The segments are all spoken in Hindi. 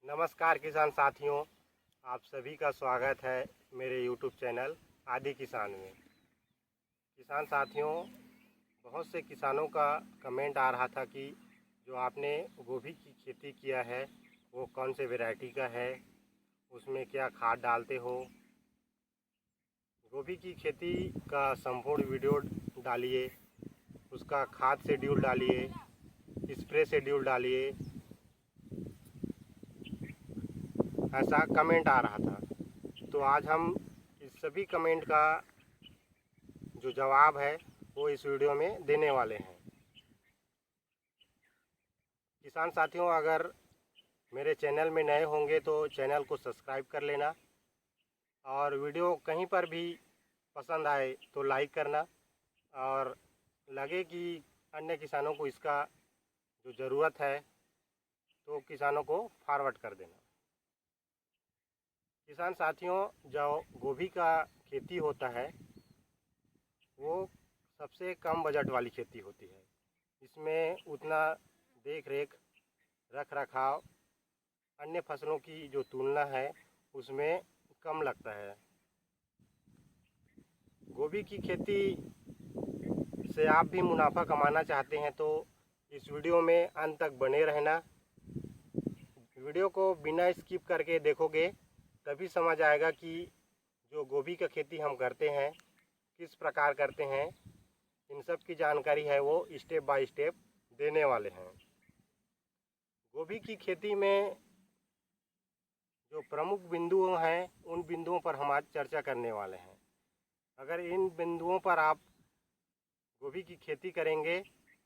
नमस्कार किसान साथियों, आप सभी का स्वागत है मेरे YouTube चैनल आदि किसान में। किसान साथियों, बहुत से किसानों का कमेंट आ रहा था कि जो आपने गोभी की खेती किया है वो कौन से वैरायटी का है, उसमें क्या खाद डालते हो। गोभी की खेती का संपूर्ण वीडियो डालिए, उसका खाद शेड्यूल डालिए, स्प्रे शेड्यूल डालिए, ऐसा कमेंट आ रहा था। तो आज हम इस सभी कमेंट का जो जवाब है वो इस वीडियो में देने वाले हैं। किसान साथियों, अगर मेरे चैनल में नए होंगे तो चैनल को सब्सक्राइब कर लेना, और वीडियो कहीं पर भी पसंद आए तो लाइक करना, और लगे कि अन्य किसानों को इसका जो ज़रूरत है तो किसानों को फॉरवर्ड कर देना। किसान साथियों, जो गोभी का खेती होता है वो सबसे कम बजट वाली खेती होती है। इसमें उतना देख रेख रख रखाव अन्य फसलों की जो तुलना है उसमें कम लगता है। गोभी की खेती से आप भी मुनाफा कमाना चाहते हैं तो इस वीडियो में अंत तक बने रहना। वीडियो को बिना स्किप करके देखोगे तभी समझ आएगा कि जो गोभी का खेती हम करते हैं किस प्रकार करते हैं। इन सब की जानकारी है वो स्टेप बाय स्टेप देने वाले हैं। गोभी की खेती में जो प्रमुख बिंदु हैं उन बिंदुओं पर हम आज चर्चा करने वाले हैं। अगर इन बिंदुओं पर आप गोभी की खेती करेंगे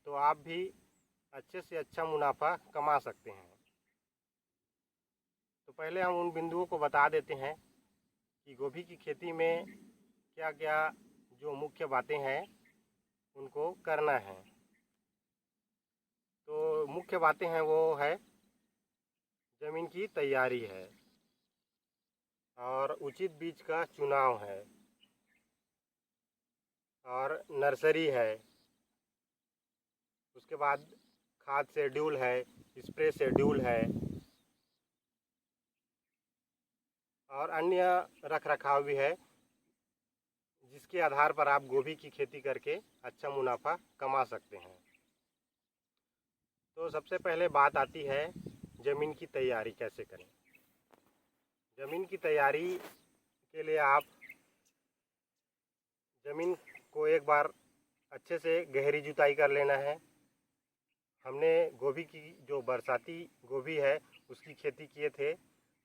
तो आप भी अच्छे से अच्छा मुनाफा कमा सकते हैं। तो पहले हम उन बिंदुओं को बता देते हैं कि गोभी की खेती में क्या क्या जो मुख्य बातें हैं उनको करना है। तो मुख्य बातें हैं वो है ज़मीन की तैयारी है, और उचित बीज का चुनाव है, और नर्सरी है। उसके बाद खाद शेड्यूल है, स्प्रे शेड्यूल है, और अन्य रख रखाव भी है जिसके आधार पर आप गोभी की खेती करके अच्छा मुनाफा कमा सकते हैं। तो सबसे पहले बात आती है ज़मीन की तैयारी कैसे करें। ज़मीन की तैयारी के लिए आप ज़मीन को एक बार अच्छे से गहरी जुताई कर लेना है। हमने गोभी की जो बरसाती गोभी है उसकी खेती किए थे,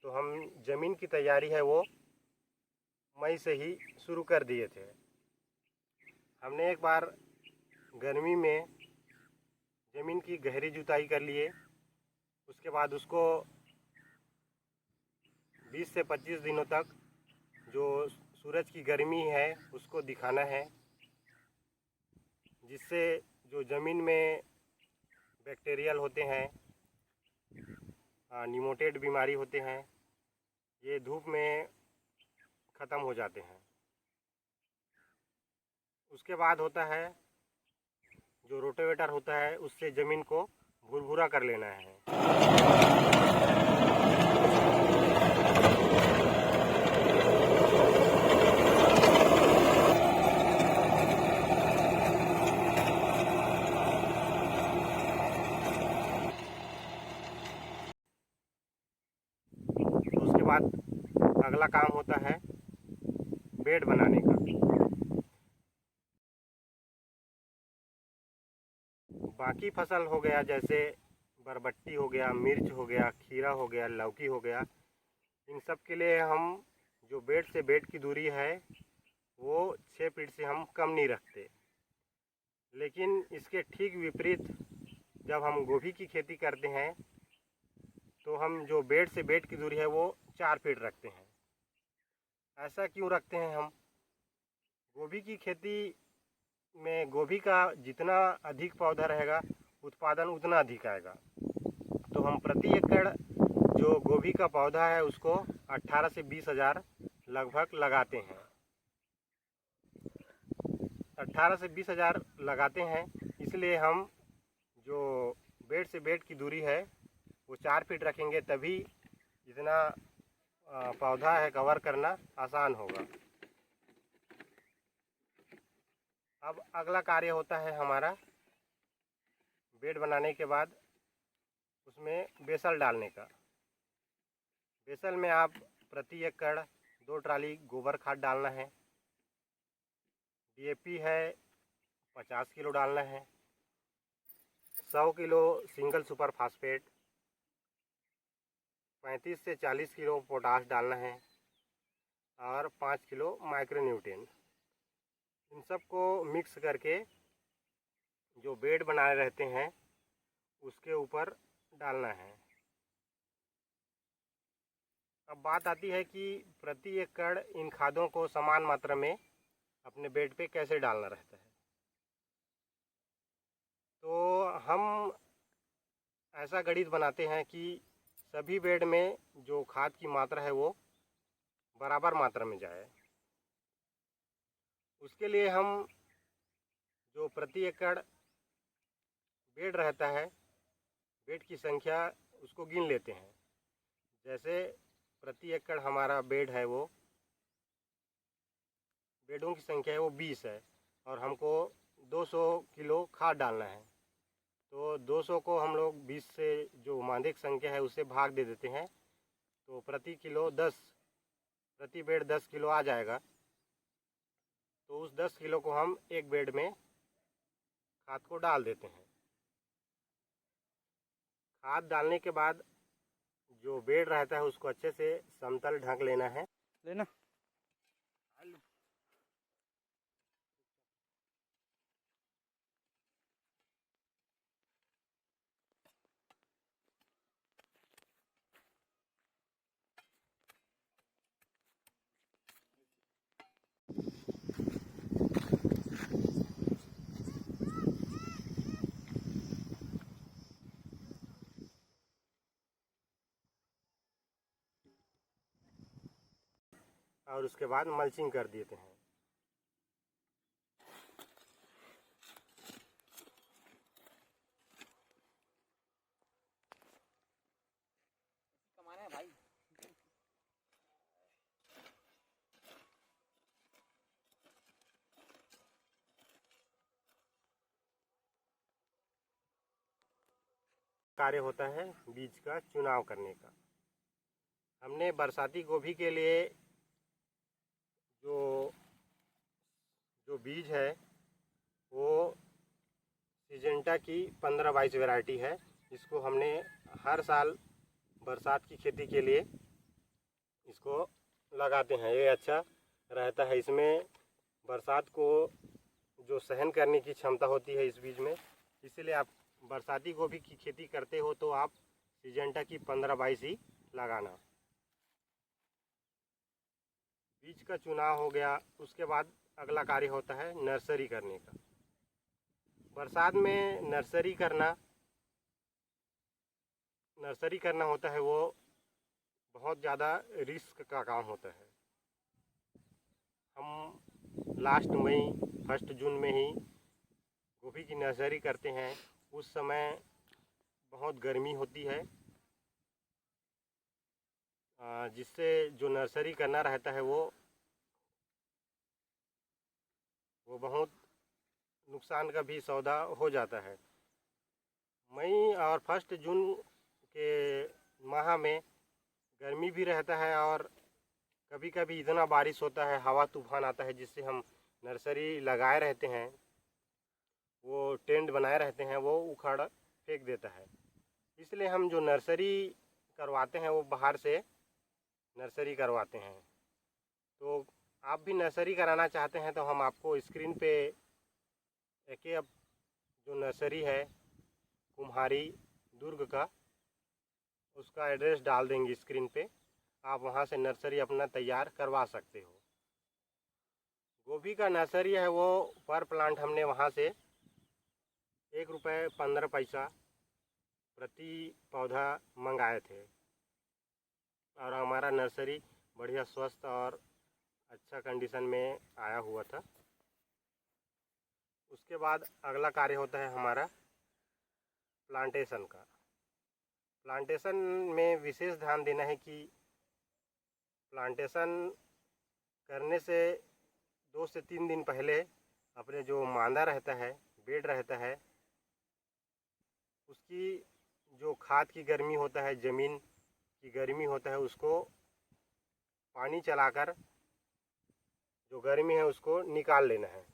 तो हम ज़मीन की तैयारी है वो मई से ही शुरू कर दिए थे। हमने एक बार गर्मी में ज़मीन की गहरी जुताई कर लिए। उसके बाद उसको 20 से 25 दिनों तक जो सूरज की गर्मी है उसको दिखाना है, जिससे जो ज़मीन में बैक्टीरियल होते हैं, निमोटेड बीमारी होते हैं, ये धूप में ख़त्म हो जाते हैं। उसके बाद होता है जो रोटावेटर होता है, उससे ज़मीन को भुरभुरा कर लेना है। उसके बाद अगला काम होता है बेड बनाने का। बाकी फसल हो गया जैसे बरबट्टी हो गया, मिर्च हो गया, खीरा हो गया, लौकी हो गया, इन सब के लिए हम जो बेड से बेड की दूरी है वो 6 फीट से हम कम नहीं रखते। लेकिन इसके ठीक विपरीत जब हम गोभी की खेती करते हैं तो हम जो बेड से बेड की दूरी है वो 4 फीट रखते हैं। ऐसा क्यों रखते हैं हम? गोभी की खेती में गोभी का जितना अधिक पौधा रहेगा उत्पादन उतना अधिक आएगा। तो हम प्रति एकड़ जो गोभी का पौधा है उसको 18 से 20 हज़ार लगभग लगाते हैं। 18 से 20 हज़ार लगाते हैं, इसलिए हम जो बेड से बेड की दूरी है वो 4 फीट रखेंगे, तभी इतना पौधा है कवर करना आसान होगा। अब अगला कार्य होता है हमारा बेड बनाने के बाद उसमें बेसल डालने का। बेसल में आप प्रति एकड़ 2 ट्राली गोबर खाद डालना है। डीएपी है 50 किलो डालना है। 100 किलो सिंगल सुपर फास्फेट, 35 से 40 किलो पोटाश डालना है और 5 किलो माइक्रोन्यूट्रिएंट। इन सब को मिक्स करके जो बेड बनाए रहते हैं उसके ऊपर डालना है। अब बात आती है कि प्रति एकड़ इन खादों को समान मात्रा में अपने बेड पे कैसे डालना रहता है। तो हम ऐसा गणित बनाते हैं कि सभी बेड में जो खाद की मात्रा है वो बराबर मात्रा में जाए। उसके लिए हम जो प्रति एकड़ बेड रहता है, बेड की संख्या उसको गिन लेते हैं। जैसे प्रति एकड़ हमारा बेड है वो बेडों की संख्या है वो 20 है और हमको 200 किलो खाद डालना है। तो 200 को हम लोग 20 से जो माध्यिक संख्या है उससे भाग दे देते हैं, तो प्रति बेड 10 किलो आ जाएगा। तो उस 10 किलो को हम एक बेड में खाद को डाल देते हैं। खाद डालने के बाद जो बेड रहता है उसको अच्छे से समतल ढक लेना है। और उसके बाद मल्चिंग कर देते हैं। कमाना है भाई। कार्य होता है बीज का चुनाव करने का। हमने बरसाती गोभी के लिए जो बीज है वो सिजेंटा की 15-22 वैरायटी है। इसको हमने हर साल बरसात की खेती के लिए इसको लगाते हैं। ये अच्छा रहता है। इसमें बरसात को जो सहन करने की क्षमता होती है इस बीज में, इसीलिए आप बरसाती गोभी की खेती करते हो तो आप सिजेंटा की 15-22 ही लगाना। बीज का चुनाव हो गया, उसके बाद अगला कार्य होता है नर्सरी करने का। बरसात में नर्सरी करना होता है वो बहुत ज़्यादा रिस्क का काम होता है। हम लास्ट मई 1 जून में ही गोभी की नर्सरी करते हैं। उस समय बहुत गर्मी होती है, जिससे जो नर्सरी करना रहता है वो बहुत नुकसान का भी सौदा हो जाता है। मई और 1 जून के माह में गर्मी भी रहता है और कभी कभी इतना बारिश होता है, हवा तूफान आता है, जिससे हम नर्सरी लगाए रहते हैं, वो टेंट बनाए रहते हैं, वो उखाड़ फेंक देता है। इसलिए हम जो नर्सरी करवाते हैं वो बाहर से नर्सरी करवाते हैं। तो आप भी नर्सरी कराना चाहते हैं तो हम आपको स्क्रीन पे एक जो नर्सरी है कुम्हारी दुर्ग का, उसका एड्रेस डाल देंगे स्क्रीन पे। आप वहाँ से नर्सरी अपना तैयार करवा सकते हो। गोभी का नर्सरी है वो पर प्लांट हमने वहाँ से ₹1.15 प्रति पौधा मंगाए थे और हमारा नर्सरी बढ़िया स्वस्थ और अच्छा कंडीशन में आया हुआ था। उसके बाद अगला कार्य होता है हमारा प्लांटेशन का। प्लांटेशन में विशेष ध्यान देना है कि प्लांटेशन करने से 2 से 3 दिन पहले अपने जो मांदा रहता है, बेड रहता है, उसकी जो खाद की गर्मी होता है, ज़मीन की गर्मी होता है, उसको पानी चलाकर जो गर्मी है उसको निकाल लेना है।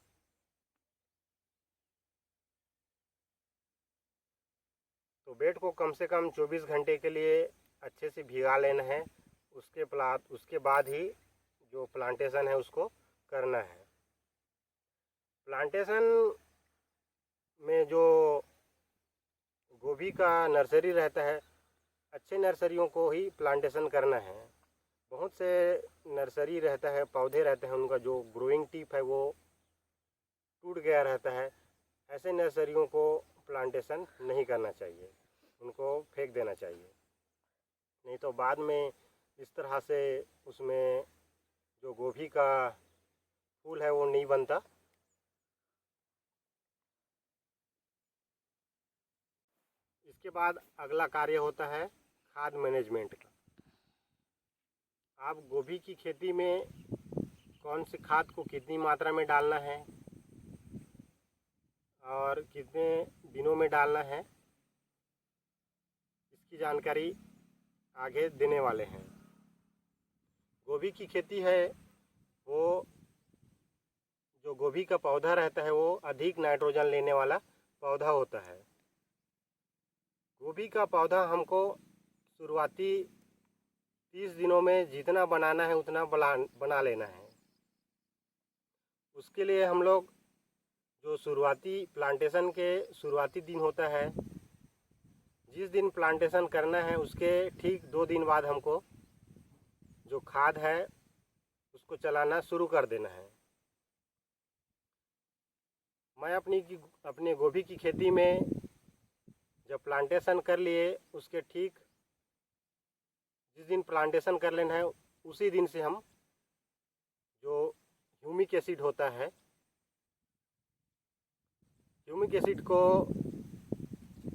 तो बेड को कम से कम 24 घंटे के लिए अच्छे से भिगा लेना है। उसके बाद ही जो प्लांटेशन है उसको करना है। प्लांटेशन में जो गोभी का नर्सरी रहता है, अच्छे नर्सरियों को ही प्लांटेशन करना है। बहुत से नर्सरी रहता है, पौधे रहते हैं, उनका जो ग्रोइंग टिप है वो टूट गया रहता है। ऐसे नर्सरियों को प्लांटेशन नहीं करना चाहिए, उनको फेंक देना चाहिए। नहीं तो बाद में इस तरह से उसमें जो गोभी का फूल है वो नहीं बनता। इसके बाद अगला कार्य होता है खाद मैनेजमेंट का। आप गोभी की खेती में कौन से खाद को कितनी मात्रा में डालना है और कितने दिनों में डालना है, इसकी जानकारी आगे देने वाले हैं। गोभी की खेती है वो जो गोभी का पौधा रहता है वो अधिक नाइट्रोजन लेने वाला पौधा होता है। गोभी का पौधा हमको शुरुआती 30 दिनों में जितना बनाना है उतना बना लेना है। उसके लिए हम लोग जो शुरुआती प्लांटेशन के शुरुआती दिन होता है, जिस दिन प्लांटेशन करना है उसके ठीक 2 दिन बाद हमको जो खाद है उसको चलाना शुरू कर देना है। मैं अपने गोभी की खेती में जब प्लांटेशन कर लिए उसके ठीक जिस दिन प्लांटेशन कर लेना है उसी दिन से हम जो ह्यूमिक एसिड होता है, ह्यूमिक एसिड को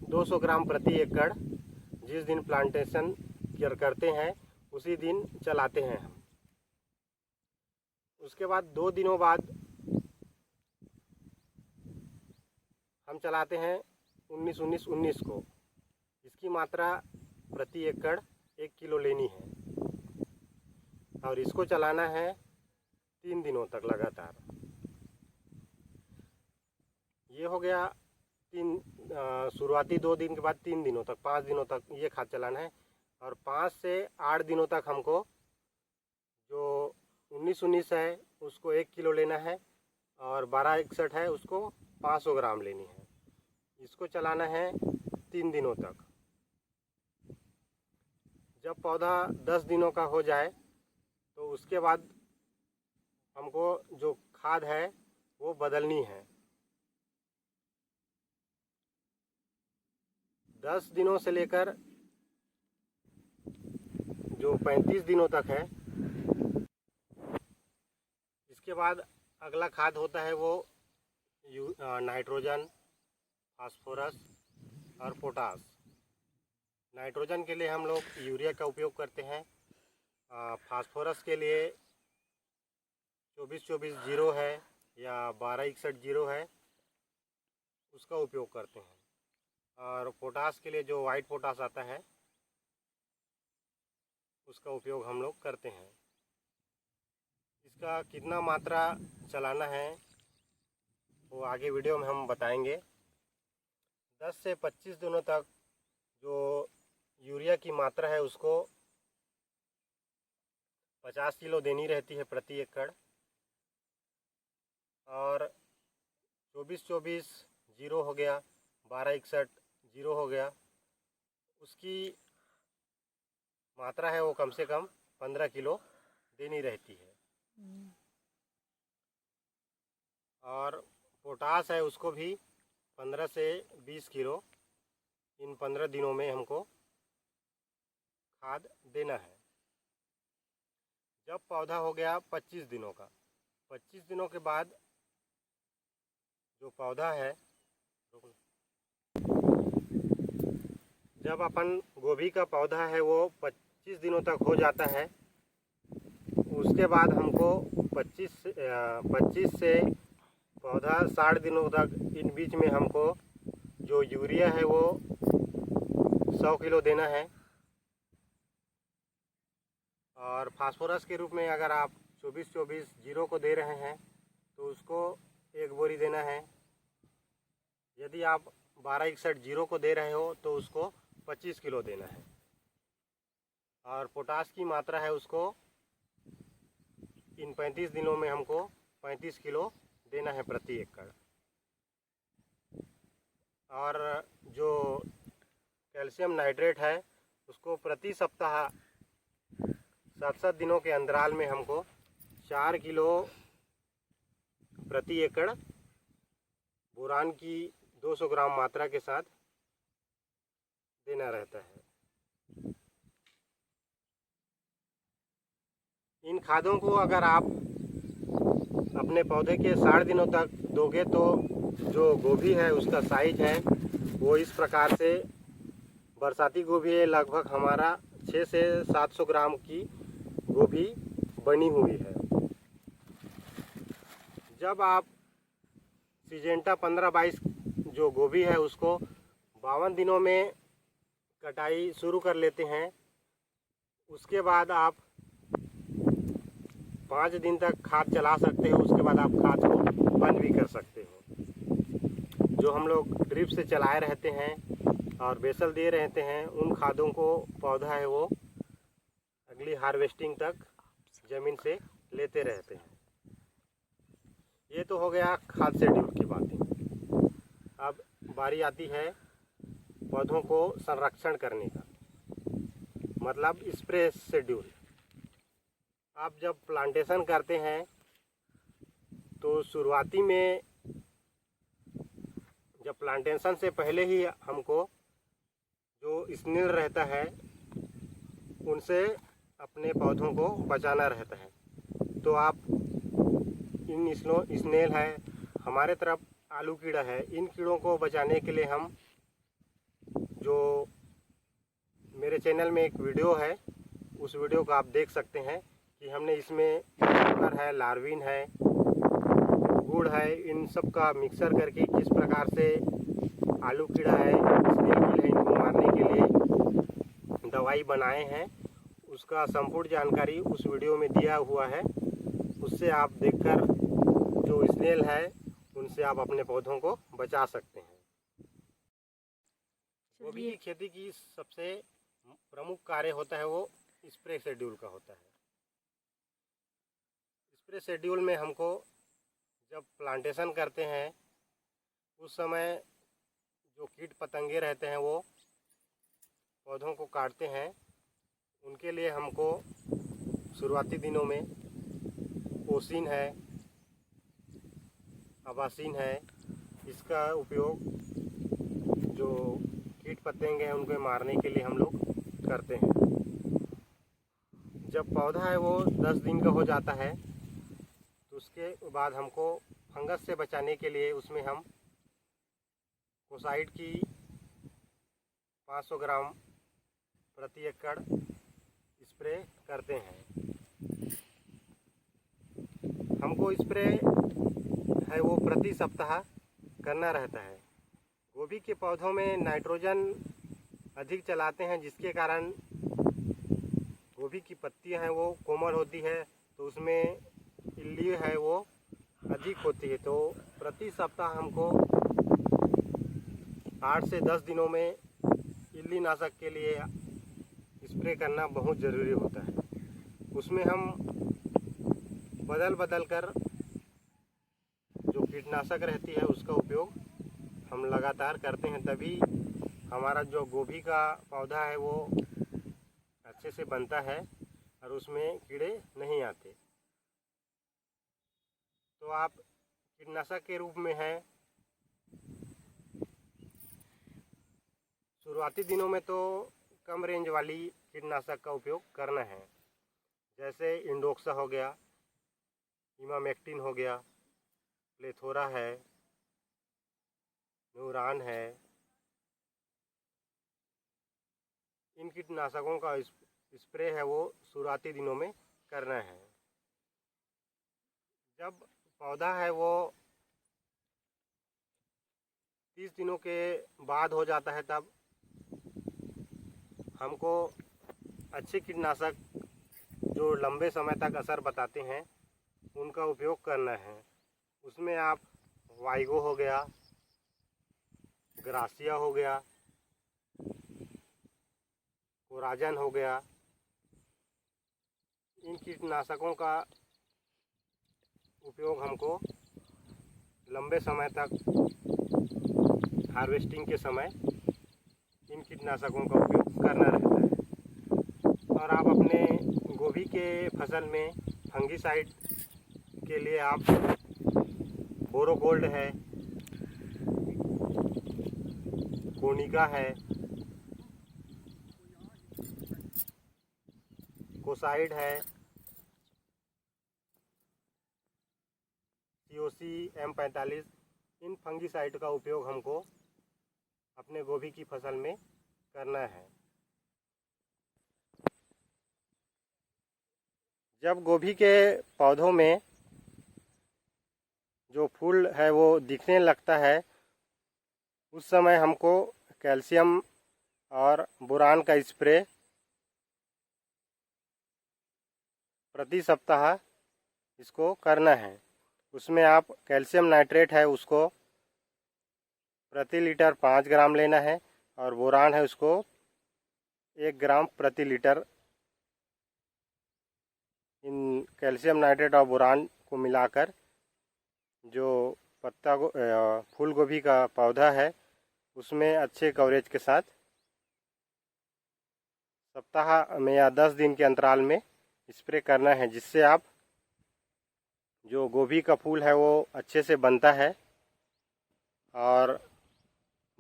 200 ग्राम प्रति एकड़ जिस दिन प्लांटेशन करते हैं उसी दिन चलाते हैं हम। उसके बाद 2 दिनों बाद हम चलाते हैं 19-19-19 को। इसकी मात्रा प्रति एकड़ 1 किलो लेनी है और इसको चलाना है 3 दिनों तक लगातार। ये हो गया शुरुआती 2 दिन के बाद 3 दिनों तक, 5 दिनों तक ये खाद चलाना है। और 5 से 8 दिनों तक हमको जो 19-19 है उसको 1 किलो लेना है और 12-61 है उसको 500 ग्राम लेनी है। इसको चलाना है 3 दिनों तक। जब पौधा 10 दिनों का हो जाए तो उसके बाद हमको जो खाद है वो बदलनी है। 10 दिनों से लेकर जो 35 दिनों तक है, इसके बाद अगला खाद होता है वो नाइट्रोजन, फास्फोरस और पोटास। नाइट्रोजन के लिए हम लोग यूरिया का उपयोग करते हैं। फास्फोरस के लिए 24-24-0 है या 12-61-0 है, उसका उपयोग करते हैं। और पोटास के लिए जो वाइट पोटास आता है उसका उपयोग हम लोग करते हैं। इसका कितना मात्रा चलाना है वो आगे वीडियो में हम बताएंगे। 10 से 25 दिनों तक जो यूरिया की मात्रा है उसको 50 किलो देनी रहती है प्रति एकड़। और 24-24-0 हो गया, 12-61-0 हो गया, उसकी मात्रा है वो कम से कम 15 किलो देनी रहती है। और पोटास है उसको भी 15 से 20 किलो इन 15 दिनों में हमको खाद देना है। जब पौधा हो गया 25 दिनों का, 25 दिनों के बाद जो पौधा है जब अपन गोभी का पौधा है वो 25 दिनों तक हो जाता है, उसके बाद हमको 25 से पौधा 60 दिनों तक इन बीच में हमको जो यूरिया है वो 100 किलो देना है। और फास्फोरस के रूप में अगर आप 24-24 जीरो को दे रहे हैं तो उसको 1 बोरी देना है। यदि आप 1261 जीरो को दे रहे हो तो उसको 25 किलो देना है। और पोटास की मात्रा है उसको इन 35 दिनों में हमको 35 किलो देना है प्रति एकड़। और जो कैल्शियम नाइट्रेट है उसको प्रति सप्ताह 7-7 दिनों के अंतराल में हमको 4 किलो प्रति एकड़ बोरान की 200 ग्राम मात्रा के साथ देना रहता है। इन खादों को अगर आप अपने पौधे के 60 दिनों तक दोगे तो जो गोभी है उसका साइज है वो इस प्रकार से, बरसाती गोभी है, लगभग हमारा 600 से 700 ग्राम की गोभी बनी हुई है। जब आप सिजेंटा 15-22 जो गोभी है उसको 52 दिनों में कटाई शुरू कर लेते हैं, उसके बाद आप 5 दिन तक खाद चला सकते हो। उसके बाद आप खाद को बंद भी कर सकते हो। जो हम लोग ड्रिप से चलाए रहते हैं और बेसल दे रहते हैं, उन खादों को पौधा है वो अगली हार्वेस्टिंग तक ज़मीन से लेते रहते हैं। ये तो हो गया खाद शेड्यूल की बातें। अब बारी आती है पौधों को संरक्षण करने का, मतलब स्प्रे शेड्यूल। आप जब प्लांटेशन करते हैं तो शुरुआती में, जब प्लांटेशन से पहले ही हमको जो स्नेल रहता है उनसे अपने पौधों को बचाना रहता है। तो आप इन स्नेल है, हमारे तरफ आलू कीड़ा है, इन कीड़ों को बचाने के लिए हम, जो मेरे चैनल में एक वीडियो है उस वीडियो को आप देख सकते हैं कि हमने इसमें है, लार्विन है, गुड़ है, इन सब का मिक्सर करके किस प्रकार से आलू कीड़ा है, स्नेल है, इनको मारने के लिए दवाई बनाए हैं, उसका संपूर्ण जानकारी उस वीडियो में दिया हुआ है। उससे आप देखकर जो स्नेल है उनसे आप अपने पौधों को बचा सकते हैं। गोभी की खेती की सबसे प्रमुख कार्य होता है वो स्प्रे शेड्यूल का होता है। स्प्रे शेड्यूल में हमको जब प्लांटेशन करते हैं उस समय जो कीट पतंगे रहते हैं वो पौधों को काटते हैं, उनके लिए हमको शुरुआती दिनों में ओसिन है, अबासिन है, इसका उपयोग जो कीट पतंगे हैं उनको मारने के लिए हम लोग करते हैं। जब पौधा है वो 10 दिन का हो जाता है तो उसके बाद हमको फंगस से बचाने के लिए उसमें हम कोसाइड की 500 ग्राम प्रति एकड़ स्प्रे करते हैं। हमको स्प्रे है वो प्रति सप्ताह करना रहता है। गोभी के पौधों में नाइट्रोजन अधिक चलाते हैं, जिसके कारण गोभी की पत्तियां हैं वो कोमल होती है, तो उसमें इल्ली है वो अधिक होती है। तो प्रति सप्ताह हमको 8 से 10 दिनों में इल्ली नाशक के लिए स्प्रे करना बहुत ज़रूरी होता है। उसमें हम बदल कर जो कीटनाशक रहती है उसका उपयोग हम लगातार करते हैं, तभी हमारा जो गोभी का पौधा है वो अच्छे से बनता है और उसमें कीड़े नहीं आते। तो आप कीटनाशक के रूप में है, शुरुआती दिनों में तो कम रेंज वाली कीटनाशक का उपयोग करना है, जैसे इंडोक्सा हो गया, इमामेक्टिन हो गया, प्लेथोरा है, न्यूरान है, इन कीटनाशकों का स्प्रे है वो शुरुआती दिनों में करना है। जब पौधा है वो 30 दिनों के बाद हो जाता है तब हमको अच्छे कीटनाशक जो लंबे समय तक असर बताते हैं उनका उपयोग करना है। उसमें आप वाइगो हो गया, ग्रासिया हो गया, कोराजन हो गया, इन कीटनाशकों का उपयोग हमको लंबे समय तक हार्वेस्टिंग के समय इन कीटनाशकों का उपयोग करना रहता है। और आप अपने गोभी के फसल में फंगीसाइड के लिए आप बोरोगोल्ड है, कोनिका है, कोसाइड है, COC M45, इन फंगीसाइड का उपयोग हमको अपने गोभी की फसल में करना है। जब गोभी के पौधों में जो फूल है वो दिखने लगता है उस समय हमको कैल्शियम और बोरान का स्प्रे प्रति सप्ताह इसको करना है। उसमें आप कैल्शियम नाइट्रेट है उसको प्रति लीटर 5 ग्राम लेना है और बोरान है उसको 1 ग्राम प्रति लीटर। इन कैल्शियम नाइट्रेट और बोरान को मिलाकर जो फूल गोभी का पौधा है उसमें अच्छे कवरेज के साथ सप्ताह में या 10 दिन के अंतराल में स्प्रे करना है, जिससे आप जो गोभी का फूल है वो अच्छे से बनता है और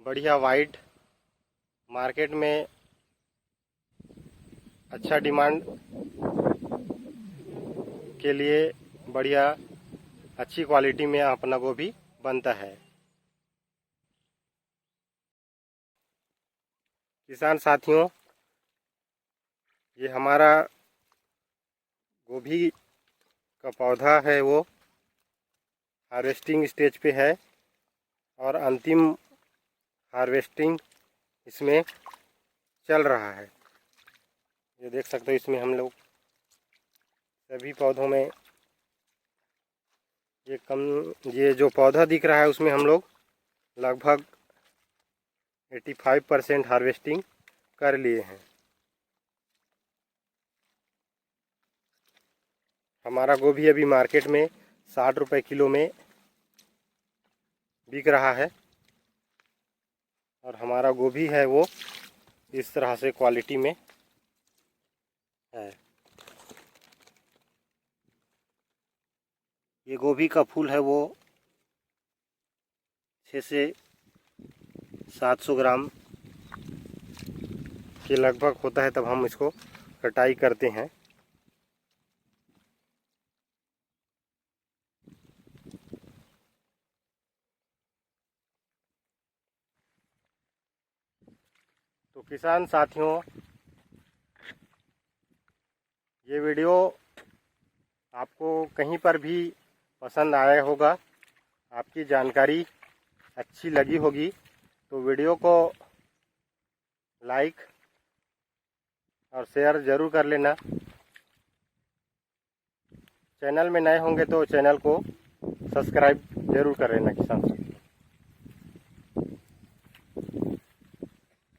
बढ़िया वाइट मार्केट में अच्छा डिमांड के लिए बढ़िया अच्छी क्वालिटी में अपना गोभी बनता है। किसान साथियों, ये हमारा गोभी का पौधा है वो हार्वेस्टिंग स्टेज पे है और अंतिम हार्वेस्टिंग इसमें चल रहा है। ये देख सकते हो, इसमें हम लोग सभी पौधों में ये जो पौधा दिख रहा है उसमें हम लोग लगभग 85% हार्वेस्टिंग कर लिए हैं। हमारा गोभी अभी मार्केट में 60 रुपये किलो में बिक रहा है और हमारा गोभी है वो इस तरह से क्वालिटी में है। ये गोभी का फूल है वो 600 से 700 ग्राम के लगभग होता है, तब हम इसको कटाई करते हैं। तो किसान साथियों, ये वीडियो आपको कहीं पर भी पसंद आया होगा, आपकी जानकारी अच्छी लगी होगी, तो वीडियो को लाइक और शेयर ज़रूर कर लेना। चैनल में नए होंगे तो चैनल को सब्सक्राइब ज़रूर कर लेना किसान साथियों।